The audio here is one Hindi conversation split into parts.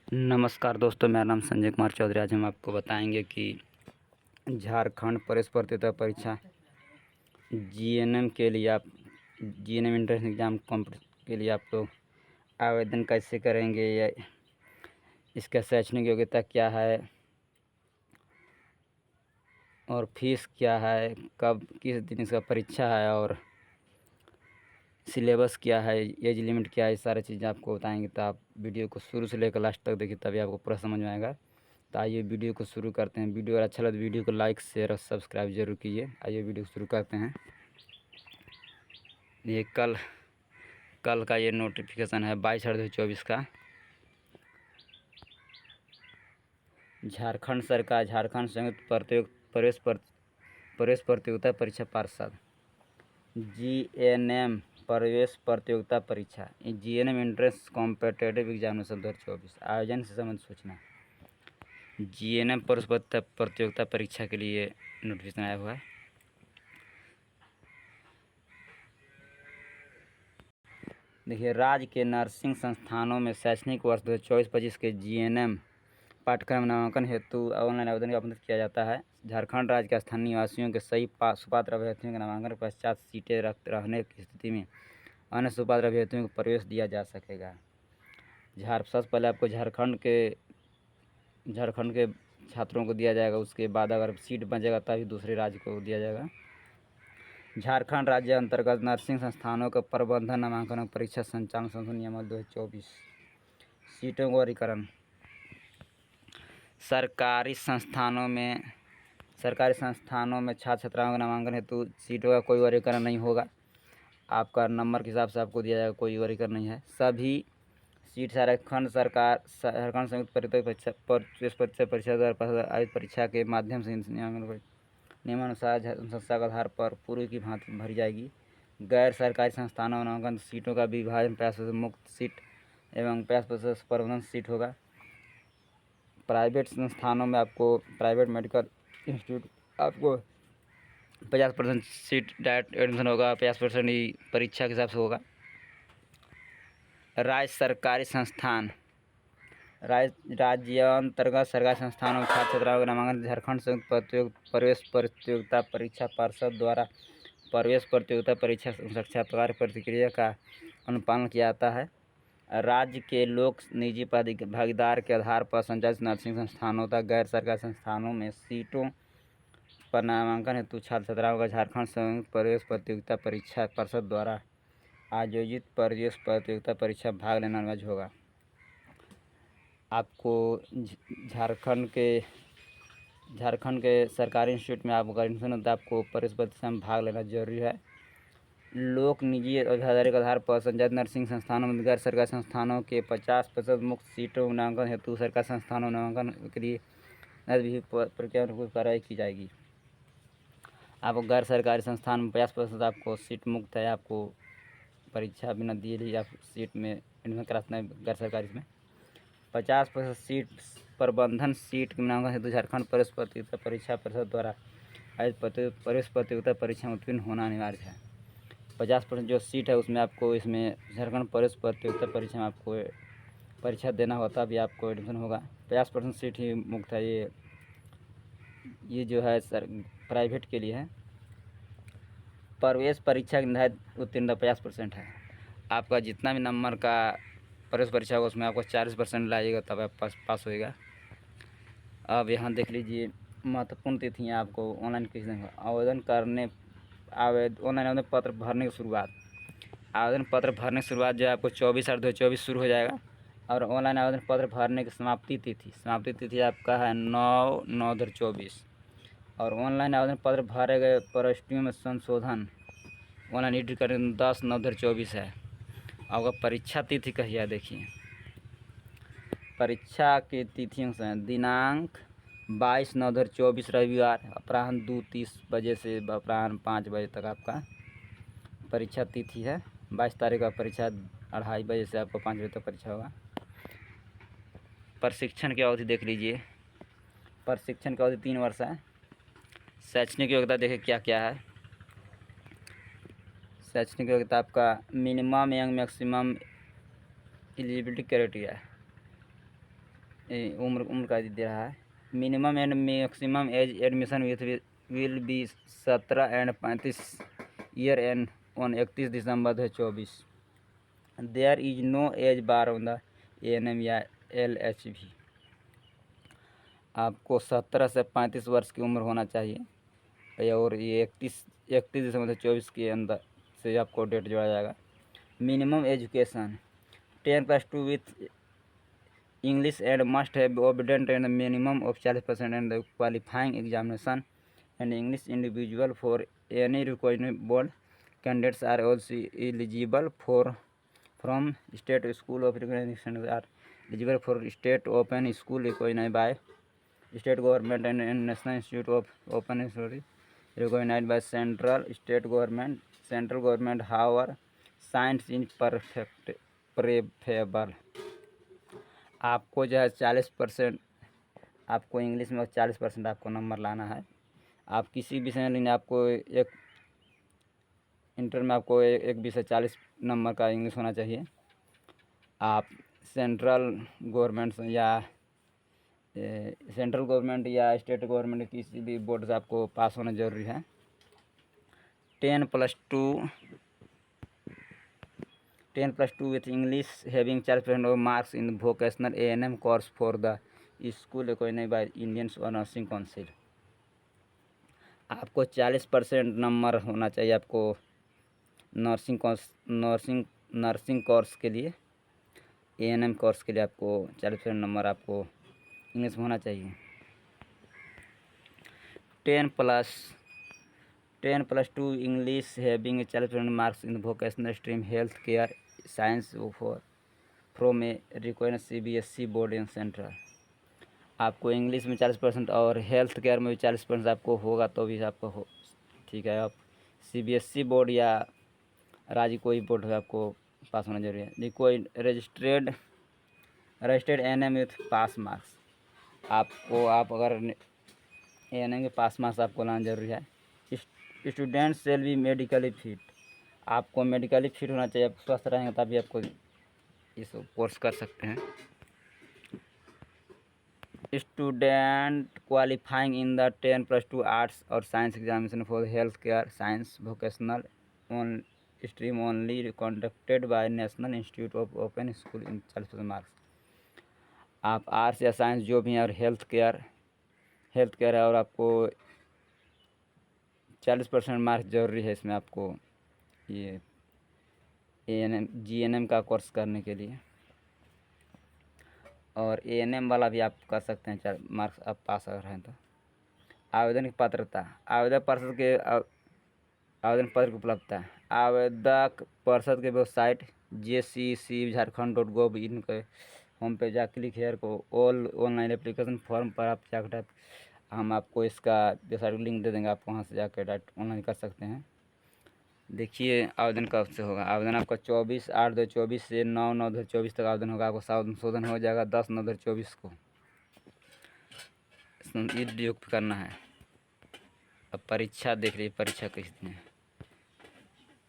नमस्कार दोस्तों, मेरा नाम संजय कुमार चौधरी। आज हम आपको बताएंगे कि झारखंड प्रवेश प्रतियोगिता परीक्षा जीएनएम के लिए आप जीएनएम एंट्रेंस एग्ज़ाम के लिए आप लोग आवेदन कैसे करेंगे, या इसका शैक्षणिक योग्यता क्या है और फीस क्या है, कब किस दिन इसका परीक्षा है और सिलेबस क्या है, एज लिमिट क्या है, ये सारी चीज़ें आपको बताएंगे। तो आप वीडियो को शुरू से लेकर लास्ट तक देखिए, तभी आपको पूरा समझ में आएगा। तो आइए वीडियो को शुरू करते हैं। वीडियो अगर अच्छा लगे तो वीडियो को लाइक शेयर और सब्सक्राइब जरूर कीजिए। आइए वीडियो शुरू करते हैं। ये कल का ये नोटिफिकेशन है 22/8/2024 का। झारखंड सरकार झारखंड संयुक्त प्रवेश प्रतियोगिता परीक्षा पार्षद जीएनएम प्रवेश प्रतियोगिता परीक्षा जीएनएम एंट्रेंस कॉम्पिटिटिव एग्जामिनेशन 2024 आयोजन से संबंधित सूचना। जीएनएम प्रवेश प्रतियोगिता परीक्षा के लिए नोटिफिकेशन आया हुआ है। देखिए, राज्य के नर्सिंग संस्थानों में शैक्षणिक वर्ष 2024-25 के जीएनएम पाठ्यक्रम नामांकन हेतु ऑनलाइन आवेदन का आमंत्रित किया जाता है। झारखंड राज्य के स्थानीय निवासियों के सही सुपात्र अभ्यर्थियों के नामांकन के पश्चात सीटें रहने की स्थिति में अन्य सुपात्र अभ्यर्थियों को प्रवेश दिया जा सकेगा। सबसे पहले आपको झारखंड के छात्रों को दिया जाएगा। उसके बाद अगर सीट बचेगा तभी दूसरे राज्य को दिया जाएगा। झारखंड राज्य अंतर्गत नर्सिंग संस्थानों का प्रबंधन नामांकन और परीक्षा संचालन संशोधन नियमावली 2024 सीटों का वर्गीकरण। सरकारी संस्थानों में छात्र छात्राओं के नामांकन हेतु सीटों का कोई वर्गीकरण नहीं होगा। आपका नंबर के हिसाब से आपको दिया जाएगा, कोई वर्गीकरण नहीं है। सभी सीट झारखंड संयुक्त परीक्षा द्वारा आयोजित परीक्षा के माध्यम से नियमानुसार संस्था के आधार पर पूर्व की भांति भरी जाएगी। गैर सरकारी संस्थानों में नामांकन सीटों का विभाजन 50% मुक्त सीट एवं 50% प्रबंधन सीट होगा। प्राइवेट संस्थानों में आपको प्राइवेट मेडिकल इंस्टीट्यूट आपको 50% सीट डायरेक्ट एडमिशन होगा, 50% ही परीक्षा के हिसाब से होगा। राज्य अंतर्गत सरकारी संस्थानों में छात्र छात्राओं के नामांकन झारखंड संयुक्त प्रवेश प्रतियोगिता परीक्षा पार्षद द्वारा प्रवेश प्रतियोगिता परीक्षा साक्षात्कार प्रक्रिया का अनुपालन किया जाता है। राज्य के लोक निजी भागीदार के आधार पर संचालित नर्सिंग संस्थानों तथा गैर सरकारी संस्थानों में सीटों पर नामांकन हेतु छात्र छात्राओं का झारखंड संयुक्त प्रवेश प्रतियोगिता परीक्षा परिषद द्वारा आयोजित प्रवेश प्रतियोगिता परीक्षा भाग लेना अनिवार्य होगा। आपको झारखंड के सरकारी इंस्टीट्यूट में आपको एडमिशन होता है, आपको प्रवेश परीक्षा में भाग लेना जरूरी है। लोक निजी भागीदारी के आधार पर संचालित नर्सिंग संस्थानों में गैर सरकारी संस्थानों के 50% मुक्त सीटों नामांकन हेतु सरकारी संस्थानों नामांकन के लिए प्रक्रिया कार्रवाई की जाएगी। आपको गैर सरकारी संस्थान में 50% आपको सीट मुक्त है। आपको परीक्षा बिना दिए ही आप सीट में एडमिशन करा सकते हैं। गैर सरकारी में 50% सीट प्रबंधन सीट के नामांकन हेतु झारखंड प्रवेश प्रतियोगिता परीक्षा परिषद द्वारा आयोजित प्रवेश प्रतियोगिता परीक्षा में उत्तीर्ण होना अनिवार्य है। 50% जो सीट है उसमें आपको इसमें झारखंड प्रवेश प्रतियोगिता परीक्षा में आपको परीक्षा देना होता भी आपको एडमिशन होगा। 50% सीट ही मुक्त है। ये जो है प्राइवेट के लिए है। प्रवेश परीक्षा की निर्धारित उत्तीर्णता 50% है। आपका जितना भी नंबर का प्रवेश परीक्षा होगा उसमें आपको 40% लाइएगा तब आप पास होएगा। अब यहाँ देख लीजिए महत्वपूर्ण तिथियाँ आपको ऑनलाइन किस दिन ऑनलाइन आवेदन पत्र भरने की शुरुआत। आवेदन पत्र भरने की शुरुआत जो है आपको 24/8/2024 शुरू हो जाएगा। और ऑनलाइन आवेदन पत्र भरने की समाप्ति तिथि आपका है 9/9/2024। और ऑनलाइन आवेदन पत्र भरे गए प्रविष्टियों में संशोधन ऑनलाइन एडिट करने 10/9/2024 है। आपका परीक्षा तिथि कही है, देखिए परीक्षा की तिथियों से दिनांक 22/9/2024 रविवार अपराह्न 2:30 बजे से अपराह्न 5 बजे तक आपका परीक्षा तिथि है। 22 तारीख का परीक्षा 2:30 बजे से आपको 5 बजे तक परीक्षा होगा। प्रशिक्षण की अवधि देख लीजिए। प्रशिक्षण की अवधि 3 वर्ष है। शैक्षणिक योग्यता देखिए क्या क्या है। शैक्षणिक योग्यता आपका मिनिमम एवं मैक्सिमम एलिजिबिलिटी क्राइटेरिया है। उम्र उम्र का दे रहा है। Minimum and maximum age admission will be 17 and 35 year and on 31 December 2024। There is no age bar on the ANM या LHV। आपको 17 से 35 वर्ष की उम्र होना चाहिए और ये 31 दिसंबर 2024 के अंदर से आपको डेट जोड़ा जाएगा। Minimum education 10+2 with English and must have obtained a minimum of 40% in the qualifying examination and English individual for any requirement board. Candidates are also eligible from state school of recognition are eligible for state open school recognized by state government and National Institute of Open Study recognized by state government. Central government, however, science is preferable। आपको जो है 40% आपको इंग्लिश में 40% आपको नंबर लाना है। आप किसी विषय में लेंगे आपको एक इंटर में आपको एक विषय 40 नंबर का इंग्लिश होना चाहिए। आप सेंट्रल गवर्नमेंट या स्टेट गवर्नमेंट किसी भी बोर्ड से आपको पास होना ज़रूरी है। 10+2 with English having 40% of marks in the vocational ANM course for the school recognized by Indian Nursing Council। आपको 40% नंबर होना चाहिए आपको नर्सिंग कोर्स के लिए ANM कोर्स के लिए आपको 40% नंबर आपको इंग्लिश में होना चाहिए। 10+2 English having 40% marks in the vocational stream health care science from a recognised CBSE board in central. आपको इंग्लिश में 40% और हेल्थ केयर में भी 40% आपको होगा तो भी आपको हो ठीक है। आप CBSE बोर्ड या राज्य कोई बोर्ड है आपको पास होना जरूरी है। कोई registered ANM with pass marks आपको आप अगर ANM के पास मार्क्स आपको लाना जरूरी है। स्टूडेंट सेल भी मेडिकली फिट आपको मेडिकली फिट होना चाहिए। आप स्वस्थ रहेंगे तभी आपको इस कोर्स कर सकते हैं। Student qualifying in the 10+2 arts और science examination for health care science vocational on stream only conducted by national institute of open school in 40% marks. आप आर्ट्स या साइंस जो भी हैं और हेल्थ केयर है और आपको 40% मार्क्स ज़रूरी है इसमें आपको ये GNM का कोर्स करने के लिए। और ANM वाला भी आप कर सकते हैं 4 मार्क्स आप पास अगर हैं तो। आवेदन की पात्रता आवेदक पत्र की उपलब्धता आवेदक परिषद के वेबसाइट JCC-Jharkhand.gov.in के होम पे जा क्लिक हेयर को ऑल ऑनलाइन एप्लीकेशन फॉर्म पर आप जाकर हम आपको इसका वेबसाइट लिंक दे देंगे। आप वहाँ से जाकर डायरेक्ट ऑनलाइन कर सकते हैं। देखिए आवेदन कब से होगा। आवेदन आपका 24/8/2024 से 9/9/2024 तक आवेदन होगा। आपको संशोधन हो जाएगा 10/9/2024 को। युक्त करना है। अब परीक्षा देख लीजिए परीक्षा किस दिन है।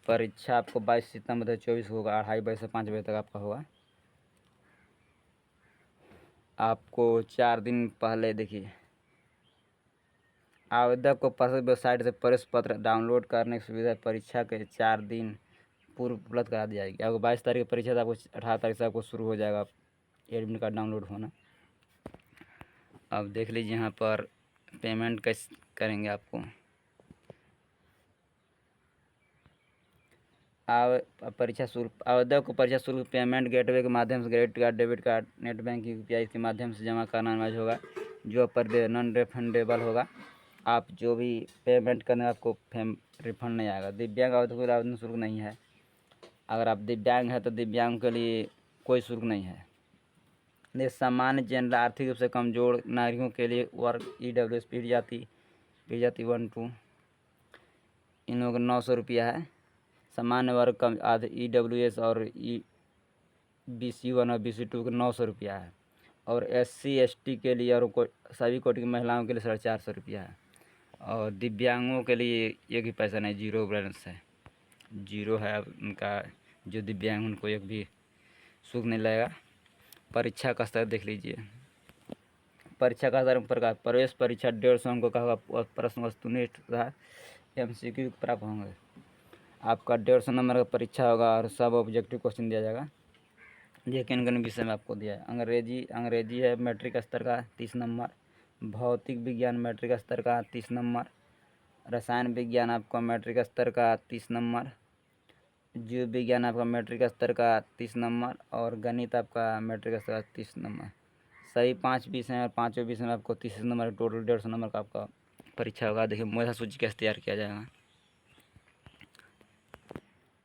परीक्षा आपको 22 सितंबर 2024 होगा। 2:30 बजे से 5 बजे तक आपका होगा। आपको 4 दिन पहले देखिए आवेदक को परिषद वेबसाइट से प्रवेश पत्र डाउनलोड करने की सुविधा परीक्षा के 4 दिन पूर्व उपलब्ध करा दी जाएगी। आपको 22 तारीख की परीक्षा था, आपको 18 तारीख से आपको शुरू हो जाएगा एडमिट कार्ड डाउनलोड होना। अब देख लीजिए यहाँ पर पेमेंट कैसे करेंगे। आपको परीक्षा शुल्क आवेदक को परीक्षा शुल्क पेमेंट गेटवे के माध्यम से credit card debit card net banking UPI के माध्यम से जमा करना अनिवार्य होगा जो पर नॉन रिफंडेबल होगा। आप जो भी पेमेंट करने आपको रिफंड नहीं आएगा। दिव्यांग आवेदक को आवेदन शुल्क नहीं है। अगर आप दिव्यांग हैं तो दिव्यांग के लिए कोई शुल्क नहीं है। लेकिन सामान्य जनरल आर्थिक रूप से कमजोर नागरिकों के लिए वर्ग EWS पीढ़ी जाति 1-2 इन लोगों का 900 रुपया है। सामान्य वर्ग कम आधे EWS और BC1 और BC2 का 900 रुपया है। और SC ST के लिए और सभी कोटि की महिलाओं के लिए 450 रुपया है। और दिव्यांगों के लिए एक भी पैसा नहीं, 0 बैलेंस है, 0 है उनका। जो दिव्यांग उनको एक भी शुल्क नहीं लगेगा। परीक्षा का स्तर देख लीजिए। परीक्षा का साधारण प्रकार प्रवेश परीक्षा 150 अंकों का होगा, प्रश्न वस्तुनिष्ठ तथा MCQ प्राप्त होंगे। आपका 150 नंबर का परीक्षा होगा और सब ऑब्जेक्टिव क्वेश्चन दिया जाएगा। ये किन किन विषय में आपको दिया है। अंग्रेजी है मैट्रिक स्तर का 30 नंबर, भौतिक विज्ञान मैट्रिक स्तर का 30 नंबर, रसायन विज्ञान आपका मैट्रिक स्तर का 30 नंबर, जीव विज्ञान आपका मैट्रिक स्तर का 30 नंबर और गणित आपका मैट्रिक स्तर का 30 नंबर। सही 5 विषय हैं और पाँचों विषय में आपको 30 नंबर, टोटल 150 नंबर का आपका परीक्षा होगा। देखिए मेधा सूची कैसे तैयार किया जाएगा।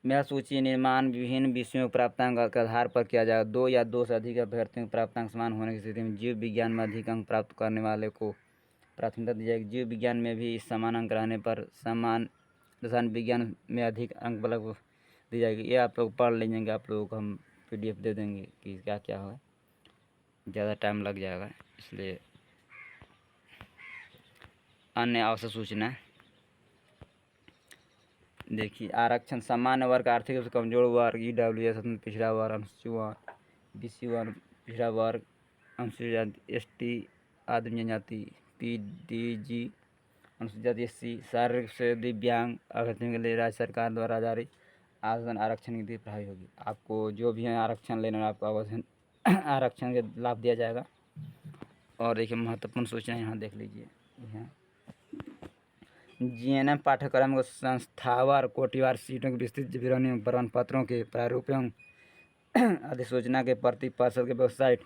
मेधा सूची निर्माण विभिन्न विषयों के प्राप्तांक के आधार पर किया जाएगा। 2 या 2 से अधिक अभ्यर्थियों के प्राप्तांक समान होने की स्थिति में जीव विज्ञान में अधिक अंक प्राप्त करने वाले को प्राथमिकता दी जाएगी। जीव विज्ञान में भी समान अंक रहने पर समान रसायन विज्ञान में अधिक अंक बल्कि दी जाएगी। ये आप लोग पढ़ लीजिएंगे, आप लोगों को हम PDF दे देंगे कि क्या क्या है, ज़्यादा टाइम लग जाएगा इसलिए। अन्य आवश्यक सूचना देखिए, आरक्षण सामान्य वर्ग, आर्थिक रूप से कमजोर वर्ग, EWS पिछड़ा वर्ग, अनुसूचित वर्ग, BC वर्ग पिछड़ा वर्ग, अनुसूचित जाति ST आदिम जनजाति, PDG अनुसूचित जाति SC, शारीरिक से दिव्यांग अभ्यर्थियों के लिए राज्य सरकार द्वारा जारी आवेदन आरक्षण नीति प्रभावी होगी। आपको जो भी है आरक्षण लेना, आपको आवेदन आरक्षण के लाभ दिया जाएगा। और देखिए महत्वपूर्ण सूचना यहाँ देख लीजिए। यहाँ GNM पाठ्यक्रम को संस्थावार कोटिवार सीटों की विस्तृत विवरणी प्रमाण पत्रों के प्रारूप एवं अधिसूचना के प्रति परिषद के वेबसाइट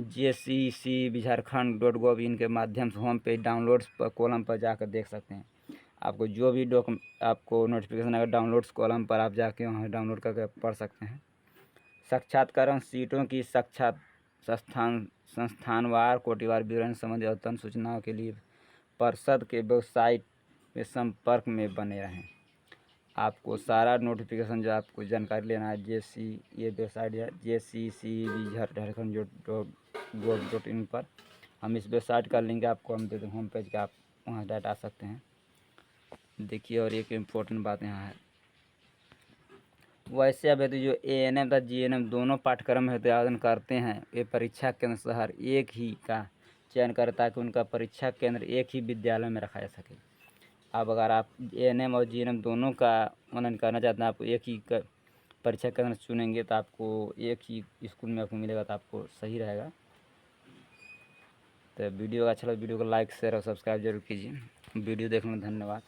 JCC झारखंड.gov इन के माध्यम से होम पेज डाउनलोड्स पर कॉलम पर जाकर देख सकते हैं। आपको जो भी आपको नोटिफिकेशन अगर डाउनलोड्स कॉलम पर आप जाके वहाँ डाउनलोड करके पढ़ सकते हैं। साक्षात्करण सीटों की संस्थानवार कोटिवार विवरण संबंधी अद्यतन सूचनाओं के लिए परिषद के वेबसाइट में संपर्क में बने रहें। आपको सारा नोटिफिकेशन जो आपको जानकारी लेना है ये वेबसाइट है JCC झारखंड.gov.in पर हम इस वेबसाइट का लिंक आपको हम दे दें, होम पेज का, आप वहाँ डायरेक्ट आ सकते हैं। देखिए और एक इम्पोर्टेंट बात यहाँ है, वैसे अभ्यर्थी जो ANM तथा GNM दोनों पाठ्यक्रम में आवेदन करते हैं ये परीक्षा केंद्र शहर एक ही का चयन करें ताकि उनका परीक्षा केंद्र एक ही विद्यालय में रखा जा सके। अब अगर आप ANM और GNM दोनों का ऑनलाइन करना चाहते हैं, आपको एक ही परीक्षा केंद्र चुनेंगे तो आपको एक ही स्कूल में आपको मिलेगा तो आपको सही रहेगा। तो वीडियो अच्छा लगा वीडियो को लाइक शेयर और सब्सक्राइब जरूर कीजिए। वीडियो देखने में धन्यवाद।